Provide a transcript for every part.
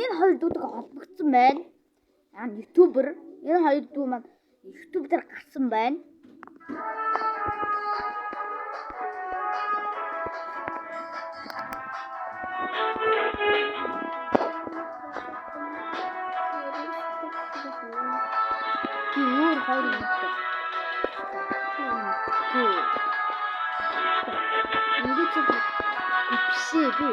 энэ хоёр дүүдэг холбогдсон байна. Яа ютубер энэ хоёр дүү маань ютуб дээр гарсан байна. Юу хоёр юм бэ? Ингээд бишээ би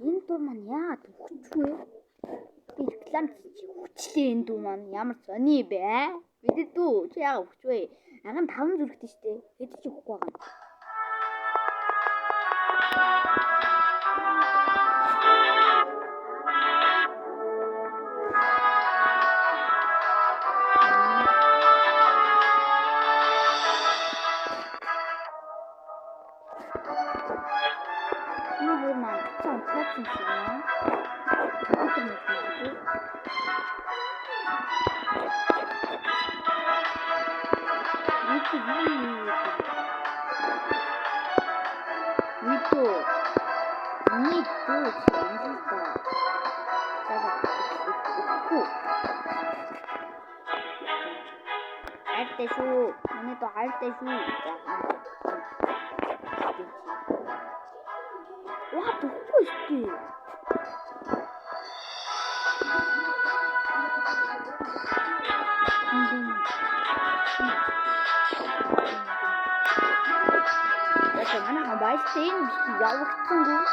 энэ дуу маань яагаад өгчгүй? Би реклам хийчих хүчлээ энэ дуу маань ямар сони бэ? Бид дүү чи яагаад өгчвэ? Аган 5 зүрхтэй штэ. Хэд ч өгөхгүй байгаа. Артэшу, мне то артэшу. Ва, тохой ты. Это она хабайстейн, явагдсан гоо.